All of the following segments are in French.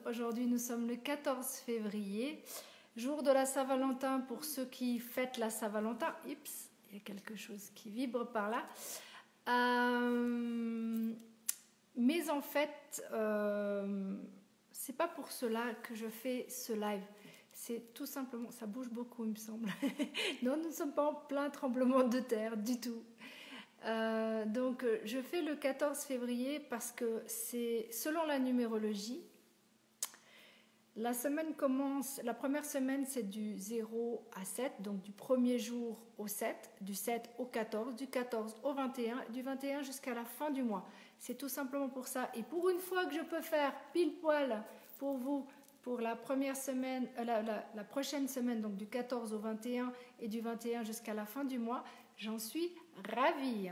Aujourd'hui, nous sommes le 14 février, jour de la Saint-Valentin pour ceux qui fêtent la Saint-Valentin. Oups, il y a quelque chose qui vibre par là. Mais en fait, c'est pas pour cela que je fais ce live. C'est tout simplement, ça bouge beaucoup, il me semble. Non, nous ne sommes pas en plein tremblement de terre du tout. Donc, je fais le 14 février parce que c'est selon la numérologie. La semaine commence, la première semaine c'est du 0 à 7, donc du premier jour au 7, du 7 au 14, du 14 au 21, du 21 jusqu'à la fin du mois. C'est tout simplement pour ça. Et pour une fois que je peux faire pile poil pour vous, pour la première semaine, la prochaine semaine, donc du 14 au 21 et du 21 jusqu'à la fin du mois, j'en suis ravie.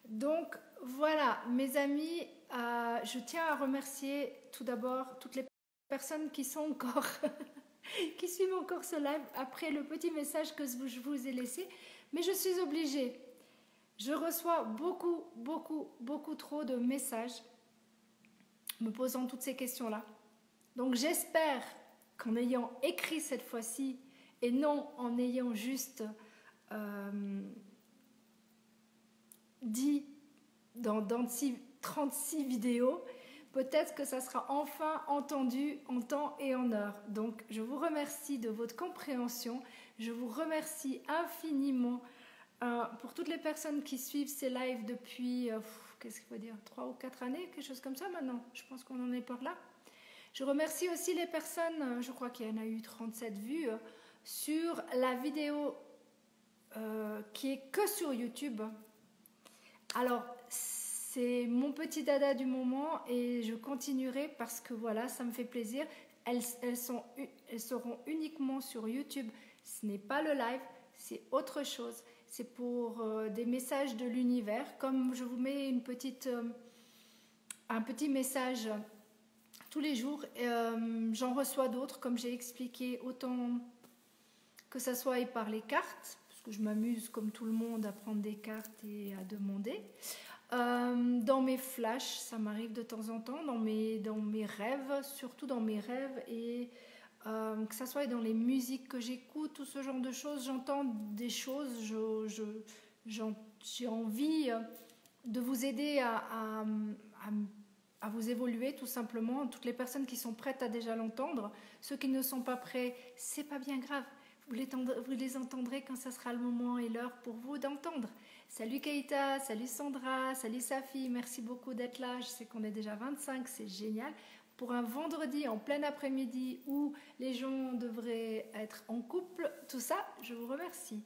Donc voilà, mes amis, je tiens à remercier tout d'abord toutes les personnes qui sont encore qui suivent encore ce live après le petit message que je vous ai laissé, mais je suis obligée. Je reçois beaucoup trop de messages me posant toutes ces questions-là. Donc j'espère qu'en ayant écrit cette fois-ci et non en ayant juste dit dans 36 vidéos, peut-être que ça sera enfin entendu en temps et en heure. Donc, je vous remercie de votre compréhension. Je vous remercie infiniment pour toutes les personnes qui suivent ces lives depuis, qu'est-ce qu'il faut dire, 3 ou 4 années, quelque chose comme ça maintenant. Je pense qu'on en est par là. Je remercie aussi les personnes, je crois qu'il y en a eu 37 vues, sur la vidéo qui est que sur YouTube. Alors, c'est mon petit dada du moment et je continuerai parce que voilà, ça me fait plaisir. Elles seront uniquement sur YouTube. Ce n'est pas le live, c'est autre chose. C'est pour des messages de l'univers. Comme je vous mets un petit message tous les jours, j'en reçois d'autres, comme j'ai expliqué, autant que ça soit par les cartes, parce que je m'amuse comme tout le monde à prendre des cartes et à demander. Dans mes flashs, ça m'arrive de temps en temps, dans mes rêves, surtout dans mes rêves, et que ça soit dans les musiques que j'écoute, tout ce genre de choses, j'entends des choses, j'ai envie de vous aider à vous évoluer tout simplement. Toutes les personnes qui sont prêtes à déjà l'entendre, ceux qui ne sont pas prêts, c'est pas bien grave. Vous les entendrez quand ça sera le moment et l'heure pour vous d'entendre. Salut Keïta, salut Sandra, salut Safi, merci beaucoup d'être là. Je sais qu'on est déjà 25, c'est génial. Pour un vendredi en plein après-midi où les gens devraient être en couple, tout ça, je vous remercie.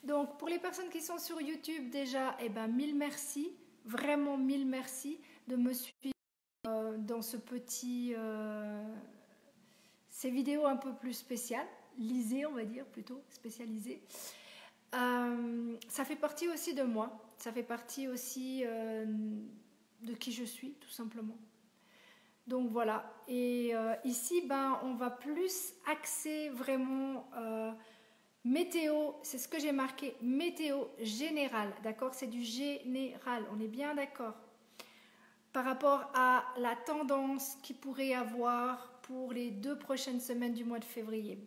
Donc pour les personnes qui sont sur YouTube déjà, eh ben, mille merci, vraiment mille merci de me suivre dans ces vidéos un peu plus spéciales. Lisée, on va dire, plutôt spécialisée. Ça fait partie aussi de moi, ça fait partie aussi de qui je suis, tout simplement. Donc voilà, et ici, on va plus axer vraiment météo, c'est ce que j'ai marqué, météo générale, d'accord? C'est du général, on est bien d'accord? Par rapport à la tendance qu'il pourrait y avoir pour les 2 prochaines semaines du mois de février.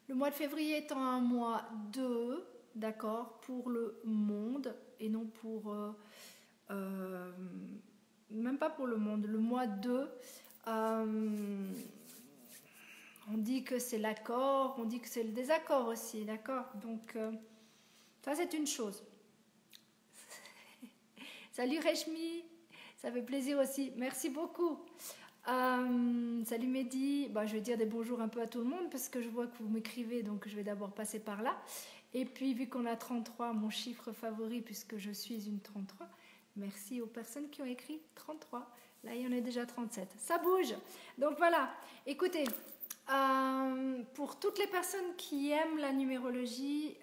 Le mois de février étant un mois 2, d'accord, pour le monde et non pour... même pas pour le monde. Le mois 2, on dit que c'est l'accord, on dit que c'est le désaccord aussi, d'accord? Donc, ça c'est une chose. Salut Reshmi, ça fait plaisir aussi. Merci beaucoup. Salut Mehdi, je vais dire des bonjours un peu à tout le monde parce que je vois que vous m'écrivez, donc je vais d'abord passer par là. Et puis vu qu'on a 33, mon chiffre favori puisque je suis une 33, merci aux personnes qui ont écrit 33. Là il y en a déjà 37, ça bouge. Donc voilà, écoutez, pour toutes les personnes qui aiment la numérologie,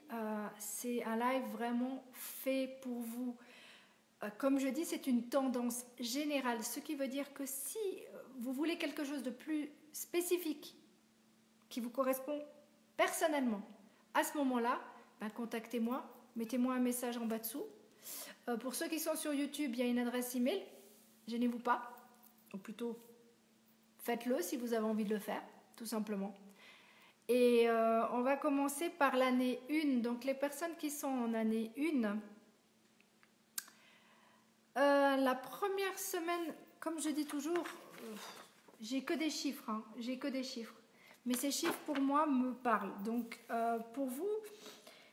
c'est un live vraiment fait pour vous. Comme je dis, c'est une tendance générale, ce qui veut dire que si vous voulez quelque chose de plus spécifique qui vous correspond personnellement, à ce moment-là, contactez-moi, mettez-moi un message en bas dessous. Pour ceux qui sont sur YouTube, il y a une adresse email, gênez-vous pas, ou plutôt faites-le si vous avez envie de le faire, tout simplement. Et on va commencer par l'année 1. Donc les personnes qui sont en année 1, la première semaine, comme je dis toujours, j'ai que des chiffres, hein, j'ai que des chiffres. Mais ces chiffres pour moi me parlent. Donc pour vous,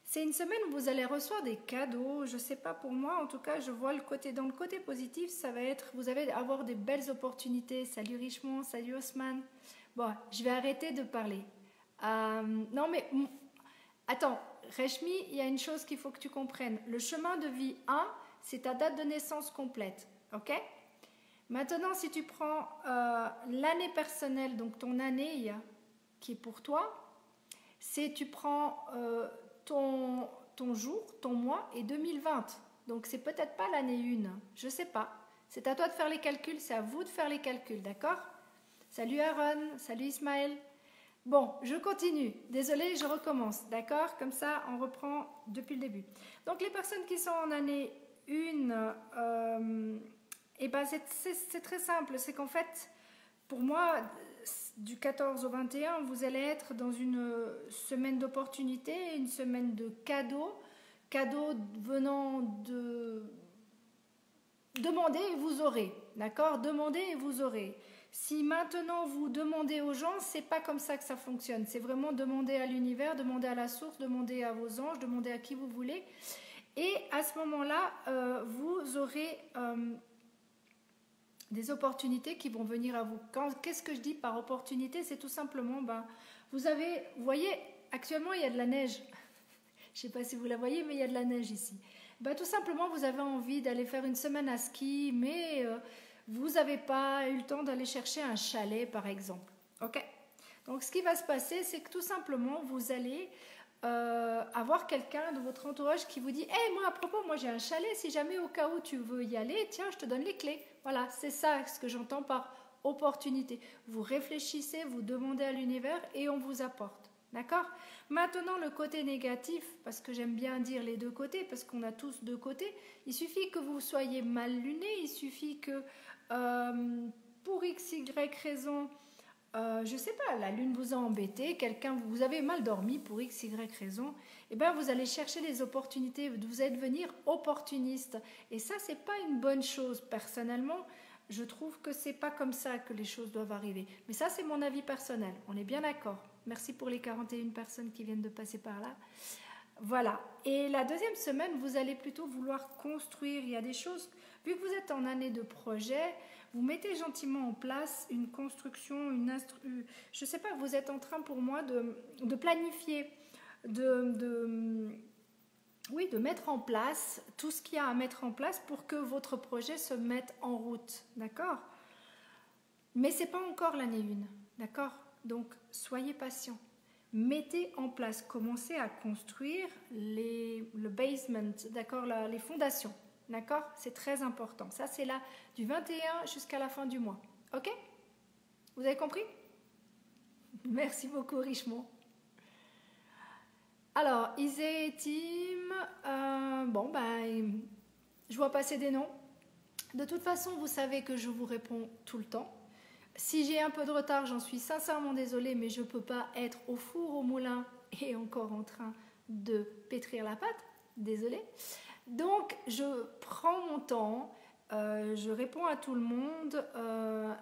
c'est une semaine où vous allez recevoir des cadeaux. Je ne sais pas pour moi, en tout cas, je vois dans le côté positif, ça va être, vous allez avoir des belles opportunités. Salut Richemont, salut Haussmann. Bon, je vais arrêter de parler. Non mais, attends, Reshmi, il y a une chose qu'il faut que tu comprennes. Le chemin de vie 1, c'est ta date de naissance complète, ok? Maintenant, si tu prends l'année personnelle, donc ton année qui est pour toi, tu prends ton jour, ton mois et 2020. Donc, c'est peut-être pas l'année 1, je sais pas. C'est à toi de faire les calculs, c'est à vous de faire les calculs, d'accord? Salut Aaron, salut Ismaël. Bon, je continue. Désolée, je recommence, d'accord? Comme ça, on reprend depuis le début. Donc, les personnes qui sont en année 1, eh ben c'est très simple. C'est qu'en fait, pour moi, du 14 au 21, vous allez être dans une semaine d'opportunités, une semaine de cadeaux. Cadeaux venant de... Demandez et vous aurez, d'accord? Demandez et vous aurez. Si maintenant vous demandez aux gens, c'est pas comme ça que ça fonctionne. C'est vraiment demander à l'univers, demander à la source, demander à vos anges, demander à qui vous voulez. Et à ce moment-là, vous aurez des opportunités qui vont venir à vous. Qu'est-ce que je dis par opportunité? C'est tout simplement, vous voyez, actuellement il y a de la neige. Je ne sais pas si vous la voyez, mais il y a de la neige ici. Tout simplement, vous avez envie d'aller faire une semaine à ski, mais vous n'avez pas eu le temps d'aller chercher un chalet, par exemple. Ok? Donc, ce qui va se passer, c'est que tout simplement, vous allez avoir quelqu'un de votre entourage qui vous dit « Hey, moi, à propos, moi j'ai un chalet, si jamais au cas où tu veux y aller, tiens, je te donne les clés. » Voilà, c'est ça ce que j'entends par opportunité. Vous réfléchissez, vous demandez à l'univers et on vous apporte. D'accord? Maintenant, le côté négatif, parce que j'aime bien dire les deux côtés, parce qu'on a tous deux côtés, il suffit que vous soyez mal luné, il suffit que pour x, y raison, je ne sais pas, la lune vous a embêté, vous avez mal dormi pour x, y raison, et bien vous allez chercher les opportunités, vous allez devenir opportuniste. Et ça, ce n'est pas une bonne chose. Personnellement, je trouve que ce n'est pas comme ça que les choses doivent arriver. Mais ça, c'est mon avis personnel. On est bien d'accord. Merci pour les 41 personnes qui viennent de passer par là. Voilà. Et la deuxième semaine, vous allez plutôt vouloir construire. Il y a des choses, vu que vous êtes en année de projet, vous mettez gentiment en place une construction, je ne sais pas, vous êtes en train pour moi de planifier, de mettre en place tout ce qu'il y a à mettre en place pour que votre projet se mette en route, d'accord? Mais ce n'est pas encore l'année 1, d'accord? Donc, soyez patient. Mettez en place, commencez à construire le basement, d'accord, les fondations, d'accord? C'est très important. Ça, c'est là du 21 jusqu'à la fin du mois, ok? Vous avez compris? Merci beaucoup, Richemont. Alors, Isée et Tim, je vois passer des noms. De toute façon, vous savez que je vous réponds tout le temps. Si j'ai un peu de retard, j'en suis sincèrement désolée, mais je ne peux pas être au four, au moulin et encore en train de pétrir la pâte. Désolée. Donc, je prends mon temps, je réponds à tout le monde.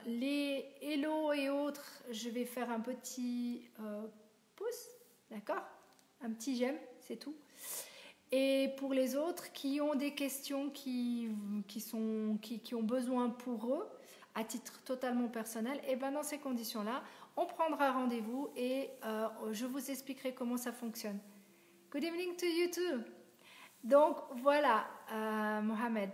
Les hello et autres, je vais faire un petit pouce, d'accord? Un petit j'aime, c'est tout. Et pour les autres qui ont des questions qui ont besoin pour eux, à titre totalement personnel, et bien dans ces conditions-là, on prendra rendez-vous et je vous expliquerai comment ça fonctionne. Good evening to you too. Donc voilà, Mohamed.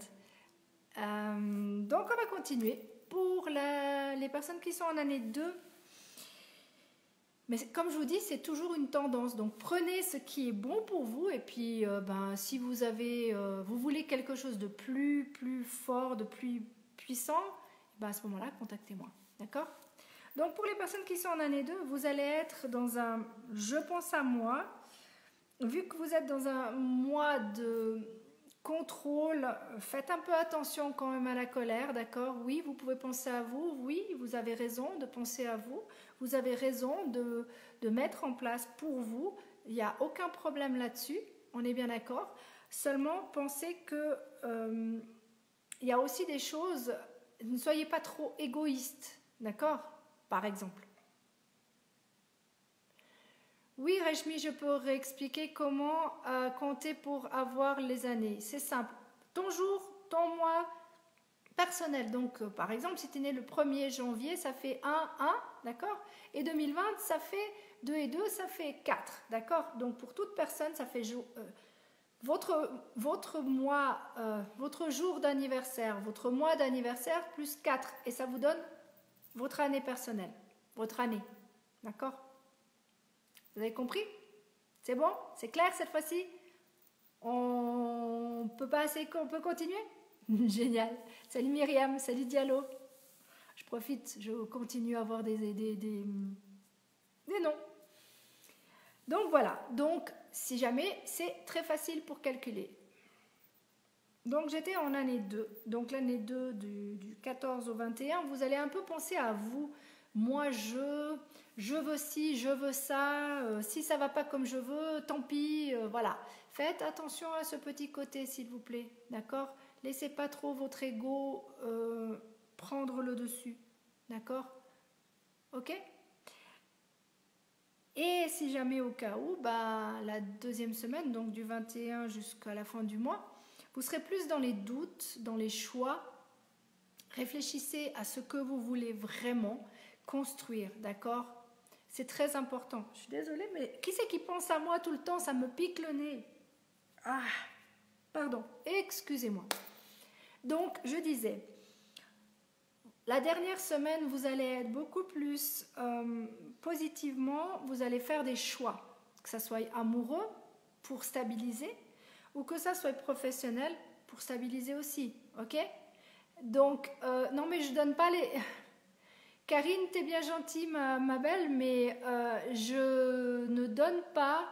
Donc on va continuer. Pour les personnes qui sont en année 2, mais comme je vous dis, c'est toujours une tendance. Donc prenez ce qui est bon pour vous et puis si vous voulez quelque chose de plus fort, de plus puissant, à ce moment-là, contactez-moi. D'accord? Donc pour les personnes qui sont en année 2, vous allez être dans un je pense à moi. Vu que vous êtes dans un mois de contrôle, faites un peu attention quand même à la colère, d'accord? Oui, vous pouvez penser à vous, oui, vous avez raison de penser à vous, vous avez raison de mettre en place pour vous, il n'y a aucun problème là-dessus, on est bien d'accord. Seulement, pensez que il y a aussi des choses, ne soyez pas trop égoïste, d'accord? Par exemple. Oui, Reshmi, je peux réexpliquer comment compter pour avoir les années. C'est simple. Ton jour, ton mois personnel. Donc, par exemple, si tu es né le 1er janvier, ça fait 1, 1, d'accord? Et 2020, ça fait 2 et 2, ça fait 4, d'accord? Donc, pour toute personne, ça fait votre mois, votre jour d'anniversaire, votre mois d'anniversaire plus 4. Et ça vous donne votre année personnelle, votre année, d'accord? Vous avez compris? C'est bon? C'est clair cette fois-ci? On peut passer, on peut continuer? Génial. Salut Myriam, salut Diallo. Je profite, je continue à avoir des noms. Donc voilà, donc si jamais, c'est très facile pour calculer. Donc j'étais en année 2, donc l'année 2 du 14 au 21, vous allez un peu penser à vous. Moi je veux ci, je veux ça, si ça va pas comme je veux, tant pis, voilà. Faites attention à ce petit côté s'il vous plaît, d'accord? Laissez pas trop votre ego prendre le dessus, d'accord? Ok? Et si jamais au cas où, la deuxième semaine, donc du 21 jusqu'à la fin du mois, vous serez plus dans les doutes, dans les choix. Réfléchissez à ce que vous voulez vraiment construire, d'accord? C'est très important. Je suis désolée, mais qui c'est qui pense à moi tout le temps? Ça me pique le nez. Ah, pardon, excusez-moi. Donc, je disais, la dernière semaine, vous allez être beaucoup plus positivement, vous allez faire des choix, que ça soit amoureux pour stabiliser ou que ça soit professionnel pour stabiliser aussi, ok? Donc, non mais je donne pas les... Karine, t'es bien gentille ma belle, mais je ne donne pas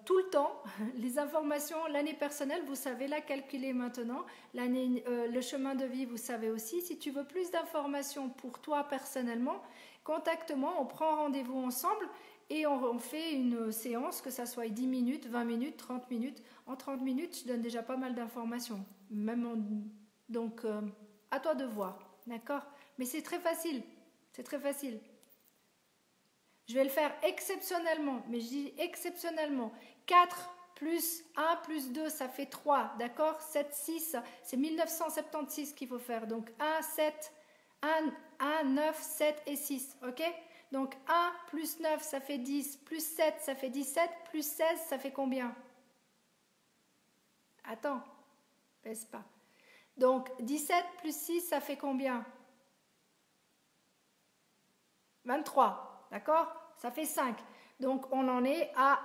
tout le temps les informations, l'année personnelle, vous savez la calculer maintenant, le chemin de vie, vous savez aussi. Si tu veux plus d'informations pour toi personnellement, contacte-moi, on prend rendez-vous ensemble et on fait une séance, que ça soit 10 minutes, 20 minutes, 30 minutes. En 30 minutes, je donne déjà pas mal d'informations. Donc, à toi de voir, d'accord? Mais c'est très facile, c'est très facile. Je vais le faire exceptionnellement, mais je dis exceptionnellement. 4 plus 1 plus 2, ça fait 3, d'accord? 7, 6, c'est 1976 qu'il faut faire. Donc 1, 7, 1, 9, 7 et 6, ok? Donc 1 plus 9, ça fait 10, plus 7, ça fait 17, plus 16, ça fait combien? Attends, baisse pas. Donc 17 plus 6, ça fait combien? 23, d'accord? Ça fait 5. Donc on en est à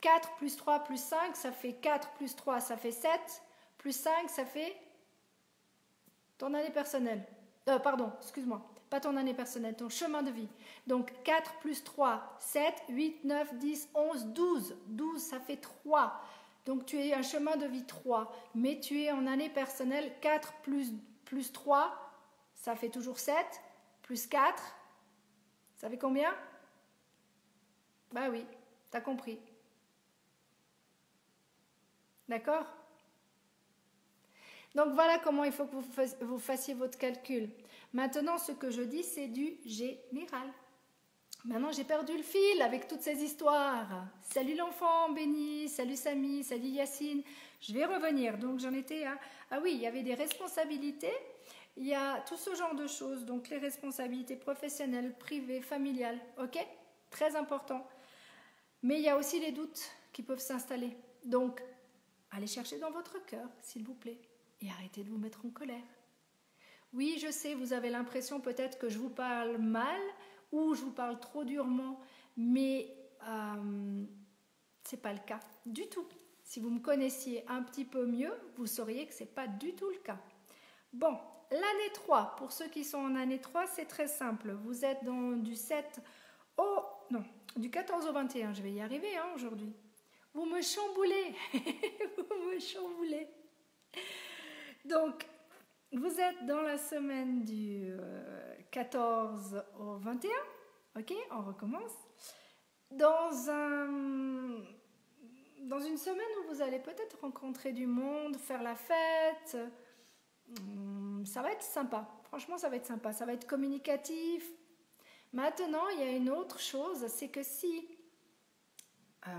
4 plus 3 plus 5, ça fait 4 plus 3, ça fait 7, plus 5, ça fait ton année personnelle. Pardon, excuse-moi, pas ton année personnelle, ton chemin de vie. Donc 4 plus 3, 7, 8, 9, 10, 11, 12. 12, ça fait 3. Donc tu es un chemin de vie 3, mais tu es en année personnelle 4 plus 3, ça fait toujours 7, plus 4, ça fait combien? Bah oui, t'as compris. D'accord? Donc voilà comment il faut que vous fassiez votre calcul. Maintenant, ce que je dis, c'est du général. Maintenant, j'ai perdu le fil avec toutes ces histoires. Salut l'enfant béni, salut Samy, salut Yacine. Je vais revenir. Donc j'en étais à... Ah oui, il y avait des responsabilités. Il y a tout ce genre de choses. Donc les responsabilités professionnelles, privées, familiales. Ok? Très important. Mais il y a aussi les doutes qui peuvent s'installer. Donc, allez chercher dans votre cœur, s'il vous plaît. Et arrêtez de vous mettre en colère. Oui, je sais, vous avez l'impression peut-être que je vous parle mal ou je vous parle trop durement, mais c'est pas le cas du tout. Si vous me connaissiez un petit peu mieux, vous sauriez que c'est pas du tout le cas. Bon, l'année 3, pour ceux qui sont en année 3, c'est très simple. Vous êtes du 7 au... Non, du 14 au 21, je vais y arriver aujourd'hui. Vous me chamboulez. Vous me chamboulez. Donc, vous êtes dans la semaine du 14 au 21. Ok, on recommence. Dans une semaine où vous allez peut-être rencontrer du monde, faire la fête. Ça va être sympa. Franchement, ça va être sympa. Ça va être communicatif. Maintenant, il y a une autre chose, c'est que si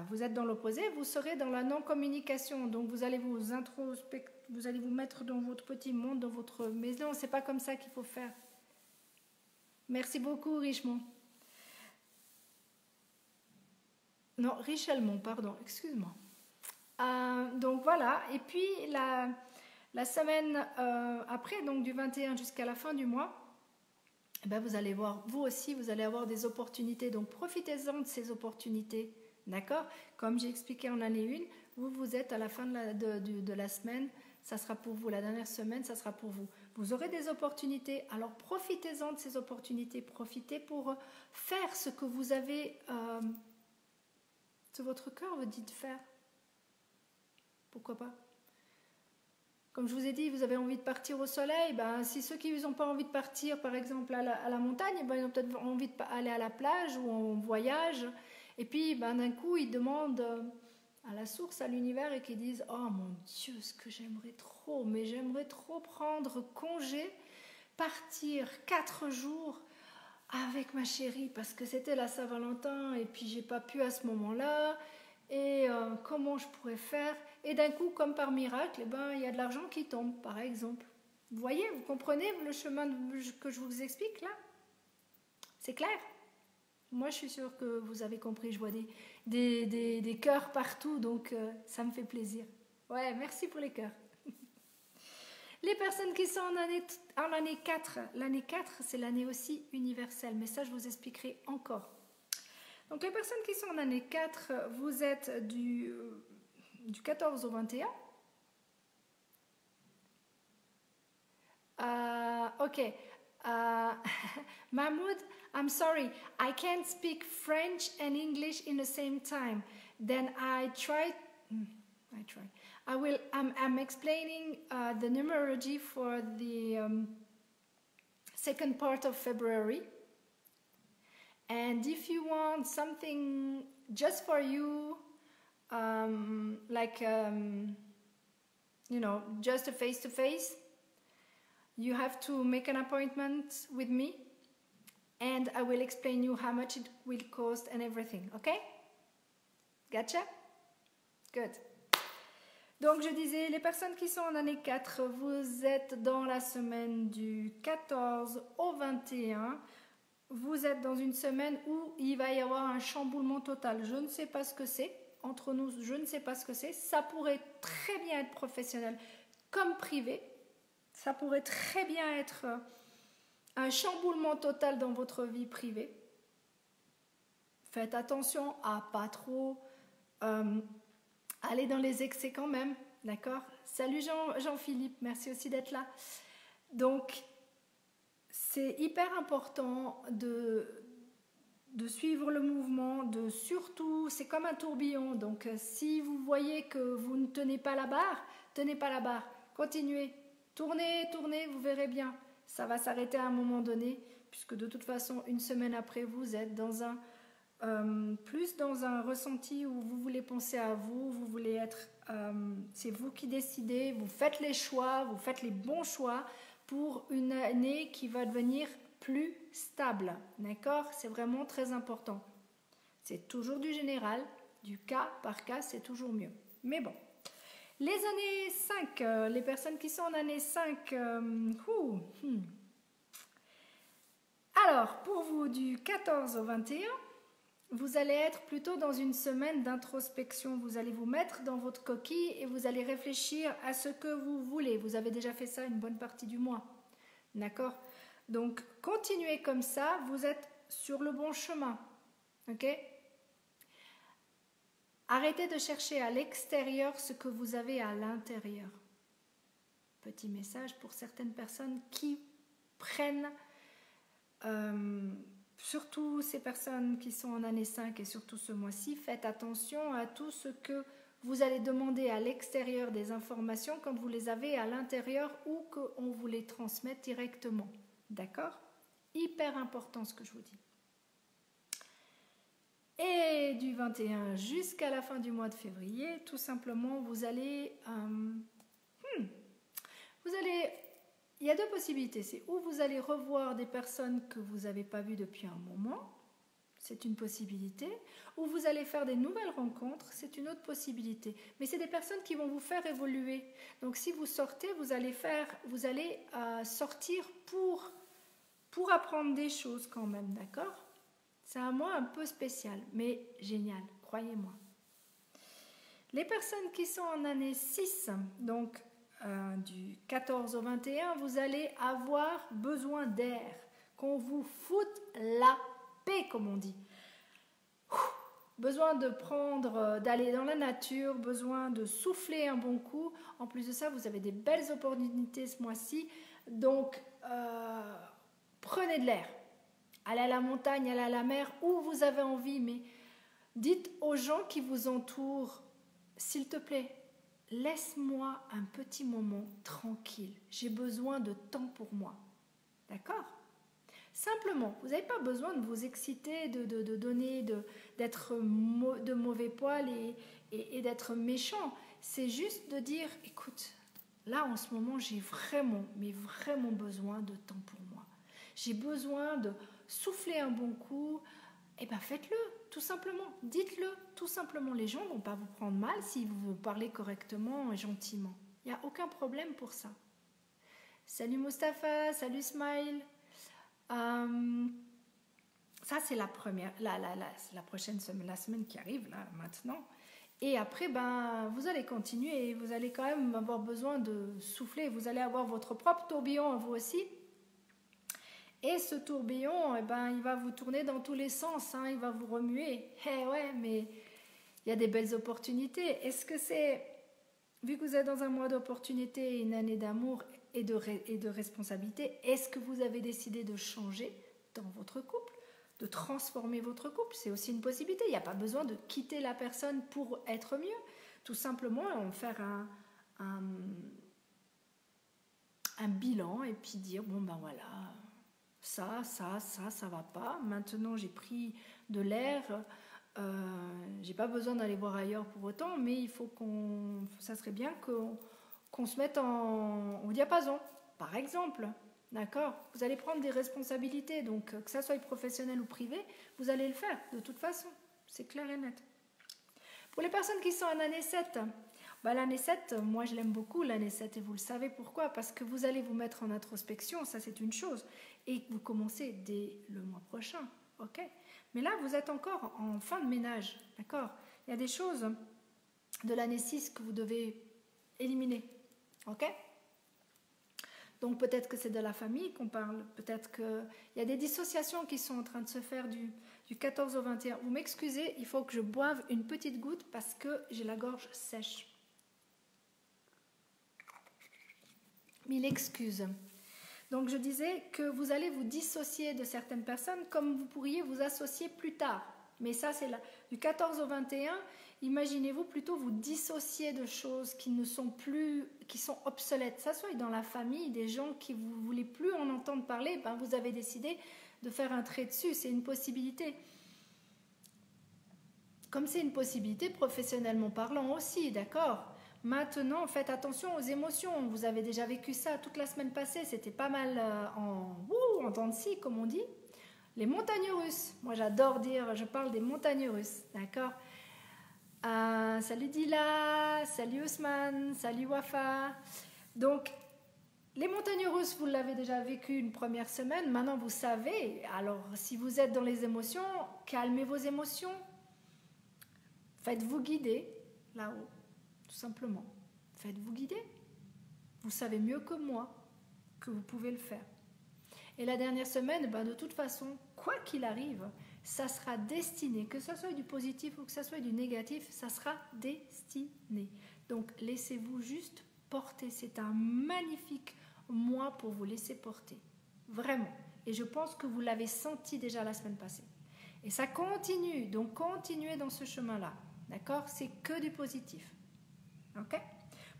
vous êtes dans l'opposé, vous serez dans la non-communication. Donc, vous allez vous introspecter, vous allez vous mettre dans votre petit monde, dans votre maison. C'est pas comme ça qu'il faut faire. Merci beaucoup, Richemont. Non, Richelmont, pardon, excuse-moi. Donc voilà, et puis la semaine après, donc du 21 jusqu'à la fin du mois, eh ben vous allez voir, vous aussi, vous allez avoir des opportunités. Donc profitez-en de ces opportunités, d'accord? Comme j'ai expliqué en année 1, vous êtes à la fin de la semaine, ça sera pour vous, la dernière semaine, ça sera pour vous. Vous aurez des opportunités, alors profitez-en de ces opportunités, profitez pour faire ce que vous avez... ce que votre cœur vous dit de faire. Pourquoi pas? Comme je vous ai dit, vous avez envie de partir au soleil, ben, si ceux qui n'ont pas envie de partir, par exemple, à la montagne, ben, ils ont peut-être envie d'aller à la plage ou en voyage. Et puis, ben, d'un coup, ils demandent à la source, à l'univers, et qu'ils disent « Oh mon Dieu, ce que j'aimerais trop, mais j'aimerais trop prendre congé, partir 4 jours avec ma chérie, parce que c'était la Saint-Valentin, et puis j'ai pas pu à ce moment-là, et comment je pourrais faire ?» Et d'un coup, comme par miracle, eh ben, il y a de l'argent qui tombe, par exemple. Vous voyez, vous comprenez le chemin que je vous explique là? C'est clair? Moi, je suis sûre que vous avez compris. Je vois des cœurs partout, donc ça me fait plaisir. Ouais, merci pour les cœurs. Les personnes qui sont en année 4, l'année 4, c'est l'année aussi universelle, mais ça, je vous expliquerai encore. Donc, les personnes qui sont en année 4, vous êtes du 14 au 21. Okay. Mahmoud, I'm sorry, I can't speak French and English in the same time. Then I try. I'm explaining the numerology for the second part of February. And if you want something just for you, just a face-to-face, you have to make an appointment with me and I will explain you how much it will cost and everything, okay? Gotcha? Good. Donc je disais, les personnes qui sont en année 4, vous êtes dans la semaine du 14 au 21. Vous êtes dans une semaine où il va y avoir un chamboulement total. Je ne sais pas ce que c'est. Entre nous, je ne sais pas ce que c'est. Ça pourrait très bien être professionnel comme privé. Ça pourrait très bien être un chamboulement total dans votre vie privée. Faites attention à pas trop aller dans les excès quand même. D'accord? Salut Jean-Philippe, merci aussi d'être là. Donc, c'est hyper important de suivre le mouvement, surtout, c'est comme un tourbillon. Donc, si vous voyez que vous ne tenez pas la barre, tenez pas la barre. Continuez. Tournez, vous verrez bien. Ça va s'arrêter à un moment donné, puisque de toute façon, une semaine après, vous êtes plus dans un ressenti où vous voulez penser à vous, vous voulez être... c'est vous qui décidez, vous faites les choix, vous faites les bons choix pour une année qui va devenir plus stable. D'accord? C'est vraiment très important. C'est toujours du général, du cas par cas, c'est toujours mieux. Mais bon. Les années 5, les personnes qui sont en année 5, Alors, pour vous, du 14 au 21, vous allez être plutôt dans une semaine d'introspection. Vous allez vous mettre dans votre coquille et vous allez réfléchir à ce que vous voulez. Vous avez déjà fait ça une bonne partie du mois. D'accord? Donc, continuez comme ça. Vous êtes sur le bon chemin. Ok? Arrêtez de chercher à l'extérieur ce que vous avez à l'intérieur. Petit message pour certaines personnes qui prennent surtout ces personnes qui sont en année 5 et surtout ce mois-ci, faites attention à tout ce que vous allez demander à l'extérieur des informations quand vous les avez à l'intérieur ou qu'on vous les transmette directement. D'accord? Hyper important ce que je vous dis. Et du 21 jusqu'à la fin du mois de février, tout simplement, vous allez... il y a deux possibilités. C'est où vous allez revoir des personnes que vous n'avez pas vues depuis un moment. C'est une possibilité. Ou vous allez faire des nouvelles rencontres. C'est une autre possibilité. Mais c'est des personnes qui vont vous faire évoluer. Donc si vous sortez, vous allez sortir pour apprendre des choses quand même. D'accord ? C'est un mois un peu spécial, mais génial, croyez-moi. Les personnes qui sont en année 6, donc du 14 au 21, vous allez avoir besoin d'air, qu'on vous foute la paix, comme on dit. Besoin d'aller dans la nature, besoin de souffler un bon coup. En plus de ça, vous avez des belles opportunités ce mois-ci, donc prenez de l'air. Allez à la montagne, allez à la mer, où vous avez envie, mais dites aux gens qui vous entourent, s'il te plaît, laisse-moi un petit moment tranquille. J'ai besoin de temps pour moi. D'accord ? Simplement, vous n'avez pas besoin de vous exciter, d'être de mauvais poil et d'être méchant. C'est juste de dire, écoute, là en ce moment, j'ai vraiment besoin de temps pour moi. J'ai besoin de souffler un bon coup, eh bien faites-le, tout simplement, dites-le, tout simplement. Les gens ne vont pas vous prendre mal si vous parlez correctement et gentiment. Il n'y a aucun problème pour ça. Salut Mustapha, salut Smile. Ça c'est la première, la prochaine semaine, la semaine qui arrive là maintenant. Et après, vous allez continuer et vous allez quand même avoir besoin de souffler. Vous allez avoir votre propre tourbillon à vous aussi. Et ce tourbillon, il va vous tourner dans tous les sens, hein, il va vous remuer. Ouais, mais il y a des belles opportunités. Est-ce que c'est, vu que vous êtes dans un mois d'opportunité, une année d'amour et de responsabilité, est-ce que vous avez décidé de changer dans votre couple, de transformer votre couple? C'est aussi une possibilité. Il n'y a pas besoin de quitter la personne pour être mieux. Tout simplement, faire un bilan et puis dire, voilà... Ça va pas. Maintenant, j'ai pris de l'air. J'ai pas besoin d'aller voir ailleurs pour autant, mais il faut ça serait bien qu'on se mette au diapason, par exemple. D'accord ? Vous allez prendre des responsabilités, donc que ça soit professionnel ou privé, vous allez le faire, de toute façon. C'est clair et net. Pour les personnes qui sont en année 7, l'année 7, moi je l'aime beaucoup, l'année 7, et vous le savez pourquoi, parce que vous allez vous mettre en introspection, ça c'est une chose, et vous commencez dès le mois prochain, ok ? Mais là, vous êtes encore en fin de ménage, d'accord ? Il y a des choses de l'année 6 que vous devez éliminer, ok ? Donc peut-être que c'est de la famille qu'on parle, peut-être qu'il y a des dissociations qui sont en train de se faire du 14 au 21. Vous m'excusez, il faut que je boive une petite goutte parce que j'ai la gorge sèche. Mille excuses. Donc je disais que vous allez vous dissocier de certaines personnes comme vous pourriez vous associer plus tard. Mais ça c'est là. Du 14 au 21, imaginez-vous plutôt vous dissocier de choses qui ne sont plus, qui sont obsolètes. Ça soit dans la famille, des gens qui vous voulez plus en entendre parler, vous avez décidé de faire un trait dessus. C'est une possibilité. Comme c'est une possibilité professionnellement parlant aussi, d'accord ? Maintenant, faites attention aux émotions. Vous avez déjà vécu ça toute la semaine passée. C'était pas mal en dents de scie, comme on dit. Les montagnes russes. Moi, j'adore dire, je parle des montagnes russes. D'accord ? Salut Dila, salut Ousmane, salut Wafa. Donc, les montagnes russes, vous l'avez déjà vécu une première semaine. Maintenant, vous savez. Alors, si vous êtes dans les émotions, calmez vos émotions. Faites-vous guider là-haut. Tout simplement, faites-vous guider. Vous savez mieux que moi que vous pouvez le faire. Et la dernière semaine, de toute façon, quoi qu'il arrive, ça sera destiné, que ce soit du positif ou que ce soit du négatif, ça sera destiné. Donc, laissez-vous juste porter. C'est un magnifique mois pour vous laisser porter. Vraiment. Et je pense que vous l'avez senti déjà la semaine passée. Et ça continue, donc continuez dans ce chemin-là. D'accord? C'est que du positif. Ok?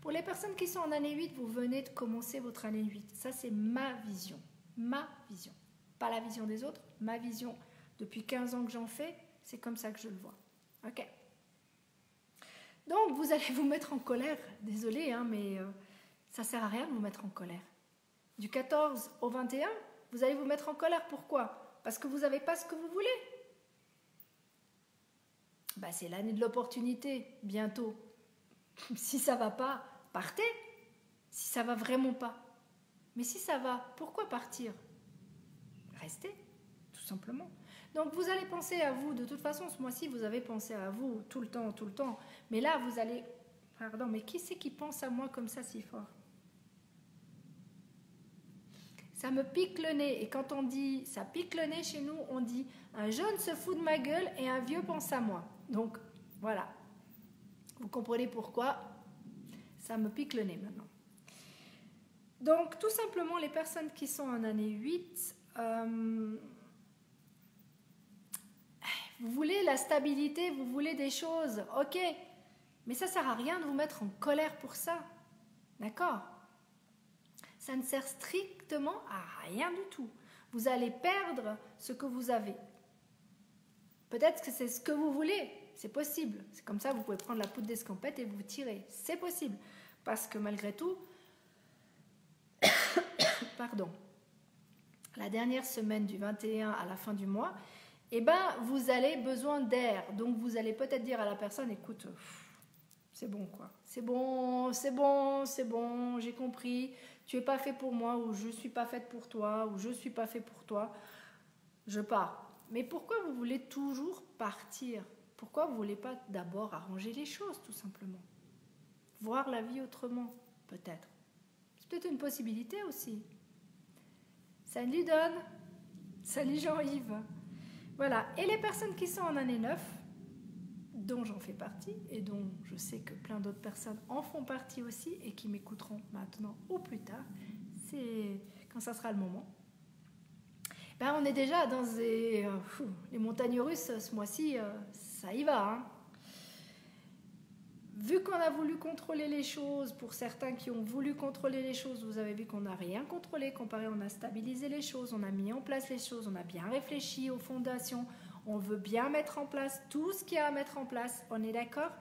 Pour les personnes qui sont en année 8, vous venez de commencer votre année 8. Ça, c'est ma vision. Ma vision. Pas la vision des autres, ma vision. Depuis 15 ans que j'en fais, c'est comme ça que je le vois. Ok? Donc, vous allez vous mettre en colère. Désolée, hein, mais ça ne sert à rien de vous mettre en colère. Du 14 au 21, vous allez vous mettre en colère. Pourquoi? Parce que vous n'avez pas ce que vous voulez. Bah, c'est l'année de l'opportunité, bientôt. Si ça ne va pas, partez. Si ça ne va vraiment pas. Mais si ça va, pourquoi partir? Restez, tout simplement. Donc vous allez penser à vous. De toute façon, ce mois-ci, vous avez pensé à vous tout le temps, tout le temps. Mais là, vous allez... Pardon, mais qui c'est qui pense à moi comme ça si fort? Ça me pique le nez. Et quand on dit ça pique le nez chez nous, on dit un jeune se fout de ma gueule et un vieux pense à moi. Donc, voilà. Vous comprenez pourquoi ça me pique le nez maintenant. Donc, tout simplement, les personnes qui sont en année 8, vous voulez la stabilité, vous voulez des choses, ok. Mais ça ne sert à rien de vous mettre en colère pour ça. D'accord? Ça ne sert strictement à rien du tout. Vous allez perdre ce que vous avez. Peut-être que c'est ce que vous voulez. C'est possible. C'est comme ça, vous pouvez prendre la poudre d'escampette et vous tirer. C'est possible. Parce que malgré tout, pardon, la dernière semaine du 21 à la fin du mois, eh ben, vous avez besoin d'air. Donc, vous allez peut-être dire à la personne, écoute, c'est bon, quoi. C'est bon, c'est bon, c'est bon, j'ai compris. Tu n'es pas fait pour moi, ou je ne suis pas faite pour toi, ou je ne suis pas fait pour toi. Je pars. Mais pourquoi vous voulez toujours partir? Pourquoi vous ne voulez pas d'abord arranger les choses, tout simplement? Voir la vie autrement, peut-être. C'est peut-être une possibilité aussi. Salut Don. Salut Jean-Yves. Voilà. Et les personnes qui sont en année 9, dont j'en fais partie, et dont je sais que plein d'autres personnes en font partie aussi, et qui m'écouteront maintenant ou plus tard, c'est quand ça sera le moment. Ben, on est déjà dans les montagnes russes ce mois-ci, ça y va. Hein. Vu qu'on a voulu contrôler les choses, pour certains qui ont voulu contrôler les choses, vous avez vu qu'on n'a rien contrôlé, comparé on a stabilisé les choses, on a mis en place les choses, on a bien réfléchi aux fondations, on veut bien mettre en place tout ce qu'il y a à mettre en place, on est d'accord?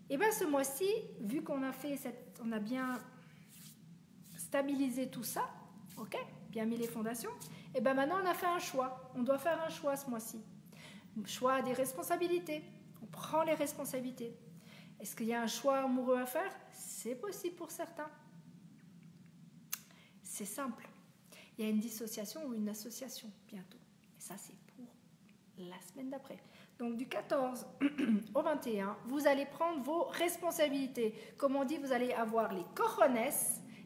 Et bien ce mois-ci, vu qu'on a fait on a bien stabilisé tout ça, ok, bien mis les fondations, et bien maintenant on a fait un choix. On doit faire un choix ce mois-ci. Choix des responsabilités. On prend les responsabilités. Est-ce qu'il y a un choix amoureux à faire? C'est possible pour certains. C'est simple. Il y a une dissociation ou une association bientôt. Et ça, c'est pour la semaine d'après. Donc du 14 au 21, vous allez prendre vos responsabilités. Comme on dit, vous allez avoir les cojones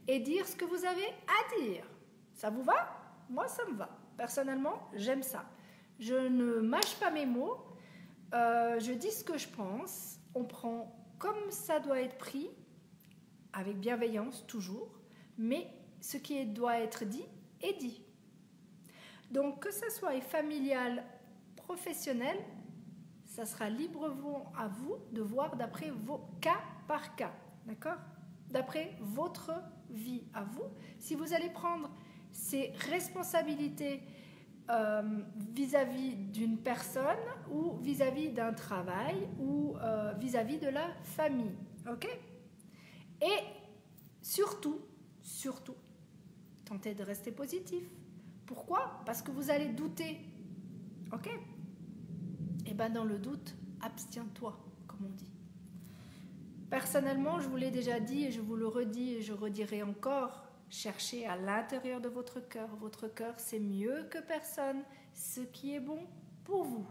et dire ce que vous avez à dire. Ça vous va? Moi, ça me va. Personnellement, j'aime ça. Je ne mâche pas mes mots. Je dis ce que je pense. On prend comme ça doit être pris, avec bienveillance toujours, mais ce qui doit être dit est dit. Donc, que ce soit familial, professionnel, ça sera librement à vous de voir d'après vos cas par cas, d'accord? D'après votre vie à vous. Si vous allez prendre ces responsabilités vis-à-vis d'une personne ou vis-à-vis d'un travail ou vis-à-vis de la famille, ok? Et surtout, tentez de rester positif. Pourquoi? Parce que vous allez douter, ok? Et bien dans le doute, abstiens-toi, comme on dit. Personnellement, je vous l'ai déjà dit et je vous le redis et je redirai encore, cherchez à l'intérieur de votre cœur. Votre cœur, c'est mieux que personne. Ce qui est bon pour vous.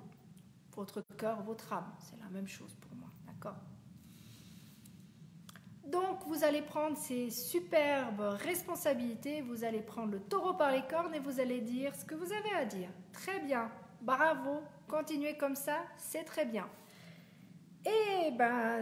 Votre cœur, votre âme, c'est la même chose pour moi, d'accord? Donc, vous allez prendre ces superbes responsabilités. Vous allez prendre le taureau par les cornes et vous allez dire ce que vous avez à dire. Très bien, bravo, continuez comme ça, c'est très bien. Et ben,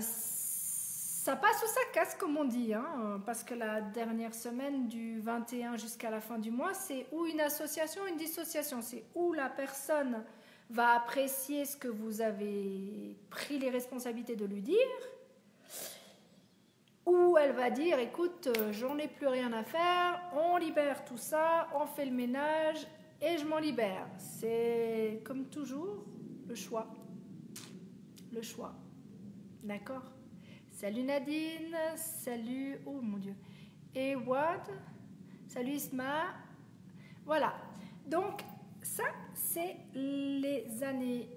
Ça passe ou ça casse, comme on dit, hein, parce que la dernière semaine du 21 jusqu'à la fin du mois, c'est ou une association, une dissociation. C'est où la personne va apprécier ce que vous avez pris les responsabilités de lui dire, ou elle va dire, écoute, j'en ai plus rien à faire, on libère tout ça, on fait le ménage et je m'en libère. C'est comme toujours le choix. Le choix. D'accord? Salut Nadine, salut, oh mon Dieu, et what? Salut Isma. Voilà, donc ça c'est les années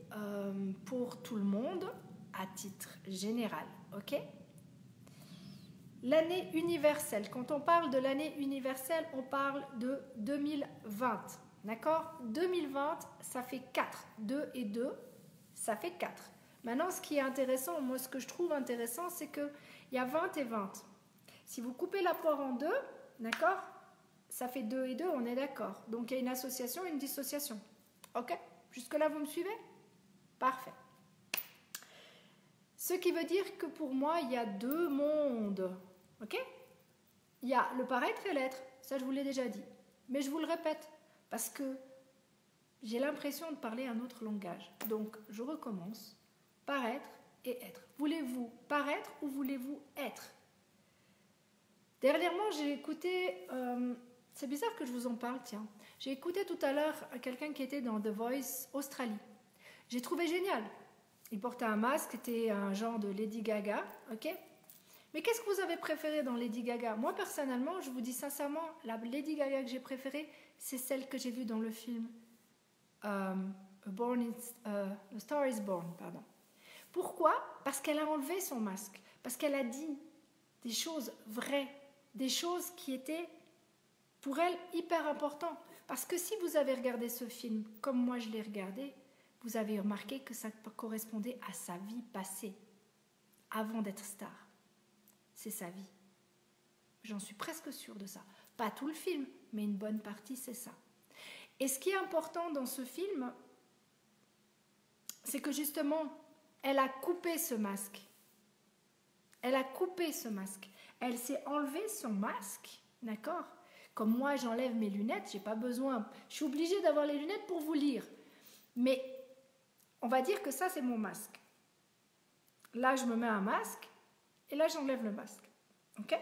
pour tout le monde à titre général, ok? L'année universelle, quand on parle de l'année universelle, on parle de 2020, d'accord? 2020, ça fait 4, 2 et 2, ça fait 4. Maintenant, ce qui est intéressant, moi ce que je trouve intéressant, c'est qu'il y a 20 et 20. Si vous coupez la poire en deux, d'accord, ça fait 2 et 2, on est d'accord. Donc il y a une association et une dissociation. Ok? Jusque-là, vous me suivez? Parfait. Ce qui veut dire que pour moi, il y a deux mondes. Ok? Il y a le paraître et l'être. Ça, je vous l'ai déjà dit. Mais je vous le répète, parce que j'ai l'impression de parler un autre langage. Donc, je recommence. Paraître et être. Voulez-vous paraître ou voulez-vous être? Dernièrement, j'ai écouté... c'est bizarre que je vous en parle, tiens. J'ai écouté tout à l'heure quelqu'un qui était dans The Voice Australie. J'ai trouvé génial. Il portait un masque, c'était un genre de Lady Gaga, ok? Mais qu'est-ce que vous avez préféré dans Lady Gaga? Moi, personnellement, je vous dis sincèrement, la Lady Gaga que j'ai préférée, c'est celle que j'ai vue dans le film A Star is Born, pardon. Pourquoi? Parce qu'elle a enlevé son masque, parce qu'elle a dit des choses vraies, des choses qui étaient pour elle hyper importantes. Parce que si vous avez regardé ce film comme moi je l'ai regardé, vous avez remarqué que ça correspondait à sa vie passée, avant d'être star. C'est sa vie. J'en suis presque sûre de ça. Pas tout le film, mais une bonne partie, c'est ça. Et ce qui est important dans ce film, c'est que justement, elle a coupé ce masque. Elle a coupé ce masque. Elle s'est enlevé son masque, d'accord? Comme moi, j'enlève mes lunettes, j'ai pas besoin. Je suis obligée d'avoir les lunettes pour vous lire. Mais on va dire que ça, c'est mon masque. Là, je me mets un masque et là, j'enlève le masque. Ok?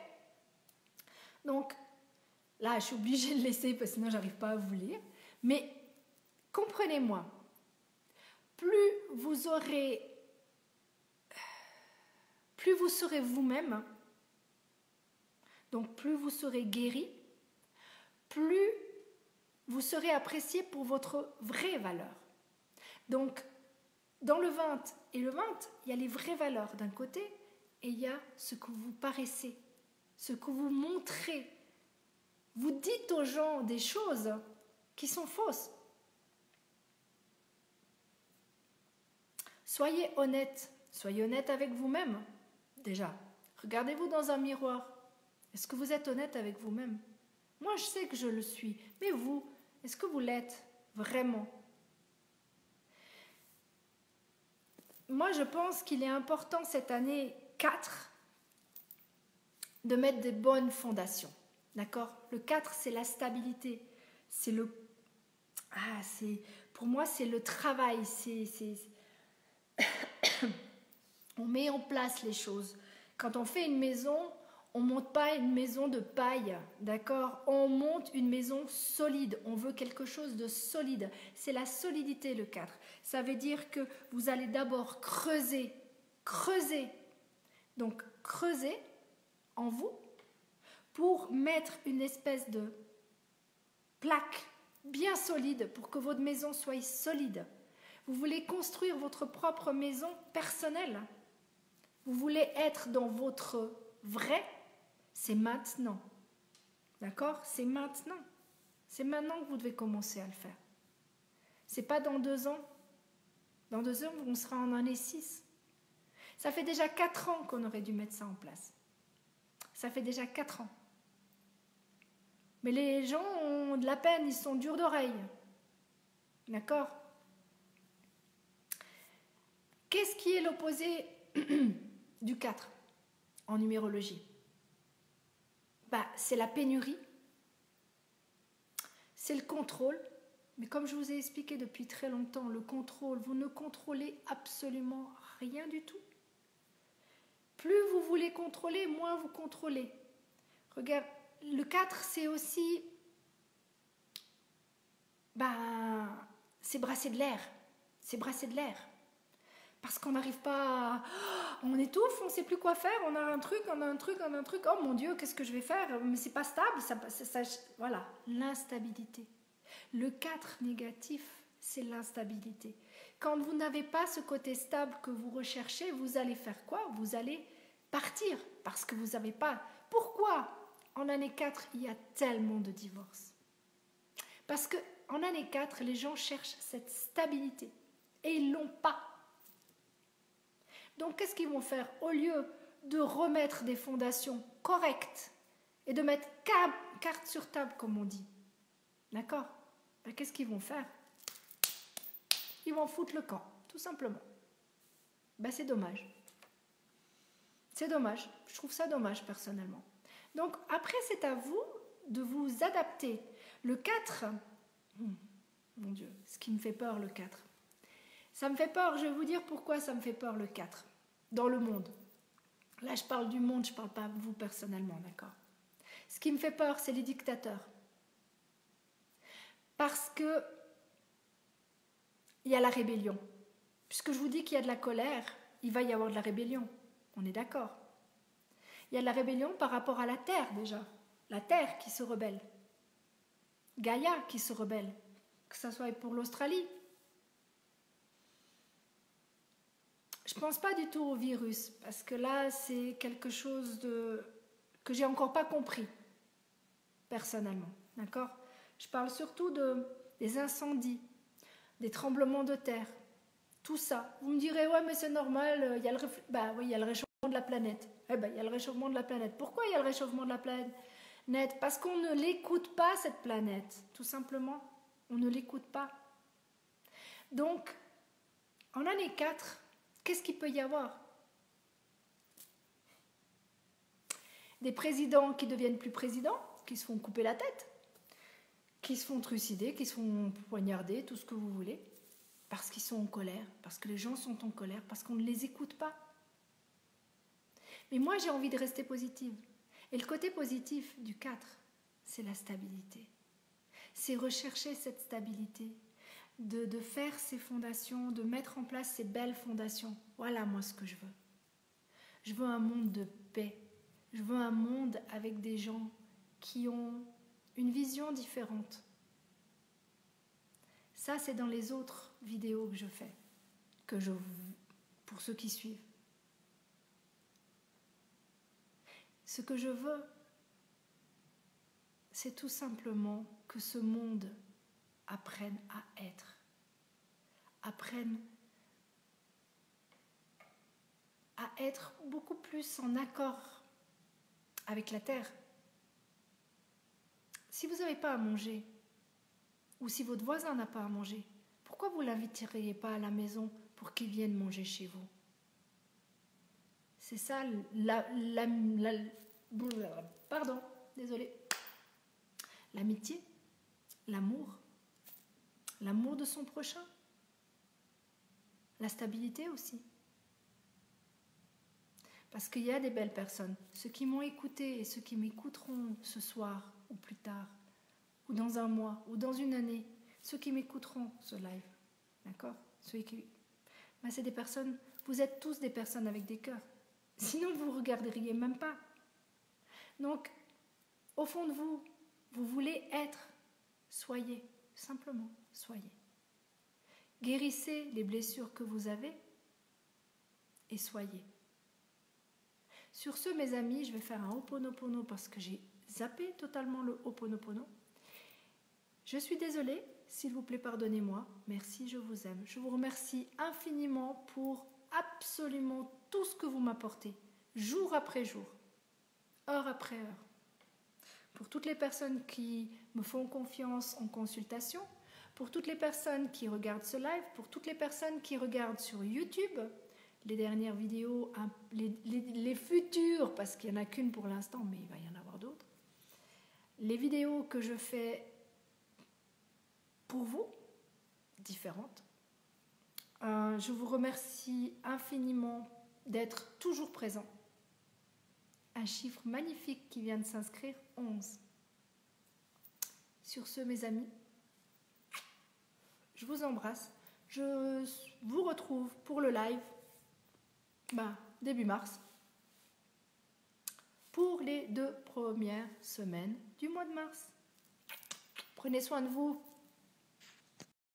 Donc, là, je suis obligée de le laisser parce que sinon, j'arrive pas à vous lire. Mais comprenez-moi, plus vous serez vous-même, donc plus vous serez guéri, plus vous serez apprécié pour votre vraie valeur. Donc, dans le 20 et le 20, il y a les vraies valeurs d'un côté et il y a ce que vous paraissez, ce que vous montrez. Vous dites aux gens des choses qui sont fausses. Soyez honnête avec vous-même. Déjà, regardez-vous dans un miroir. Est-ce que vous êtes honnête avec vous-même? Moi, je sais que je le suis. Mais vous, est-ce que vous l'êtes vraiment? Moi, je pense qu'il est important cette année 4 de mettre des bonnes fondations. D'accord? Le 4, c'est la stabilité. C'est le... pour moi, c'est le travail. On met en place les choses. Quand on fait une maison, on ne monte pas une maison de paille, d'accord? On monte une maison solide. On veut quelque chose de solide. C'est la solidité, le 4. Ça veut dire que vous allez d'abord creuser. Donc, creuser en vous pour mettre une espèce de plaque bien solide pour que votre maison soit solide. Vous voulez construire votre propre maison personnelle. Vous voulez être dans votre vrai. C'est maintenant. D'accord? C'est maintenant. C'est maintenant que vous devez commencer à le faire. C'est pas dans 2 ans. Dans 2 ans, on sera en année 6. Ça fait déjà 4 ans qu'on aurait dû mettre ça en place. Ça fait déjà 4 ans. Mais les gens ont de la peine, ils sont durs d'oreille. D'accord? Qu'est-ce qui est l'opposé du 4 en numérologie? Bah, c'est la pénurie, c'est le contrôle. Mais comme je vous ai expliqué depuis très longtemps, le contrôle, vous ne contrôlez absolument rien du tout. Plus vous voulez contrôler, moins vous contrôlez. Regarde, le 4, c'est aussi... c'est brasser de l'air. C'est brasser de l'air. Parce qu'on n'arrive pas à... On étouffe, on ne sait plus quoi faire, on a un truc, on a un truc, on a un truc. Oh mon Dieu, qu'est-ce que je vais faire? Mais c'est pas stable. Voilà, l'instabilité. Le 4 négatif, c'est l'instabilité. Quand vous n'avez pas ce côté stable que vous recherchez, vous allez faire quoi? Vous allez partir parce que vous n'avez pas... Pourquoi en année 4, il y a tellement de divorces? Parce qu'en année 4, les gens cherchent cette stabilité et ils ne l'ont pas. Donc, qu'est-ce qu'ils vont faire? Au lieu de remettre des fondations correctes et de mettre carte sur table, comme on dit, d'accord? Qu'est-ce qu'ils vont faire? Ils vont foutre le camp, tout simplement. C'est dommage. C'est dommage. Je trouve ça dommage, personnellement. Donc, après, c'est à vous de vous adapter. Le 4, mon Dieu, ce qui me fait peur, le 4. Ça me fait peur, je vais vous dire pourquoi ça me fait peur, le 4, dans le monde. Là, je parle du monde, je ne parle pas de vous personnellement, d'accord? Ce qui me fait peur, c'est les dictateurs. Parce que il y a la rébellion. Puisque je vous dis qu'il y a de la colère, il va y avoir de la rébellion. On est d'accord? Il y a de la rébellion par rapport à la Terre, déjà. La Terre qui se rebelle. Gaïa qui se rebelle. Que ce soit pour l'Australie. Je ne pense pas du tout au virus, parce que là, c'est quelque chose que j'ai encore pas compris, personnellement. D'accord? Je parle surtout des incendies, des tremblements de terre, tout ça. Vous me direz, ouais, mais c'est normal, il y a le réchauffement de la planète. Il y a le réchauffement de la planète. Pourquoi il y a le réchauffement de la planète? Parce qu'on ne l'écoute pas, cette planète, tout simplement. On ne l'écoute pas. Donc, en année 4, qu'est-ce qu'il peut y avoir? Des présidents qui deviennent plus présidents, qui se font couper la tête, qui se font trucider, qui se font poignarder, tout ce que vous voulez, parce qu'ils sont en colère, parce que les gens sont en colère, parce qu'on ne les écoute pas. Mais moi, j'ai envie de rester positive. Et le côté positif du 4, c'est la stabilité. C'est rechercher cette stabilité, de faire ces fondations, de mettre en place ces belles fondations. Voilà, moi, ce que je veux. Je veux un monde de paix. Je veux un monde avec des gens qui ont une vision différente. Ça, c'est dans les autres vidéos que je fais, pour ceux qui suivent. Ce que je veux, c'est tout simplement que ce monde apprenne à être, apprenne à être beaucoup plus en accord avec la terre. Si vous n'avez pas à manger, ou si votre voisin n'a pas à manger, pourquoi vous ne l'inviteriez pas à la maison pour qu'il vienne manger chez vous? C'est ça, l'amitié, l'amour de son prochain, la stabilité aussi. Parce qu'il y a des belles personnes, ceux qui m'ont écouté et ceux qui m'écouteront ce soir ou plus tard, ou dans un mois, ou dans une année, ceux qui m'écouteront ce live, d'accord? C'est des personnes, vous êtes tous des personnes avec des cœurs. Sinon, vous ne regarderiez même pas. Donc, au fond de vous, vous voulez être, soyez, simplement, soyez. Guérissez les blessures que vous avez et soyez. Sur ce, mes amis, je vais faire un Ho'oponopono parce que j'ai zappé totalement le Ho'oponopono. Je suis désolée, s'il vous plaît, pardonnez-moi. Merci, je vous aime. Je vous remercie infiniment pour absolument tout ce que vous m'apportez, jour après jour, heure après heure. Pour toutes les personnes qui me font confiance en consultation, pour toutes les personnes qui regardent ce live, pour toutes les personnes qui regardent sur YouTube, les dernières vidéos, les futures, parce qu'il n'y en a qu'une pour l'instant, mais il va y en avoir d'autres. Les vidéos que je fais pour vous, différentes. Je vous remercie infiniment d'être toujours présent. Un chiffre magnifique qui vient de s'inscrire, 11. Sur ce, mes amis, je vous embrasse. Je vous retrouve pour le live début mars pour les 2 premières semaines du mois de mars. Prenez soin de vous.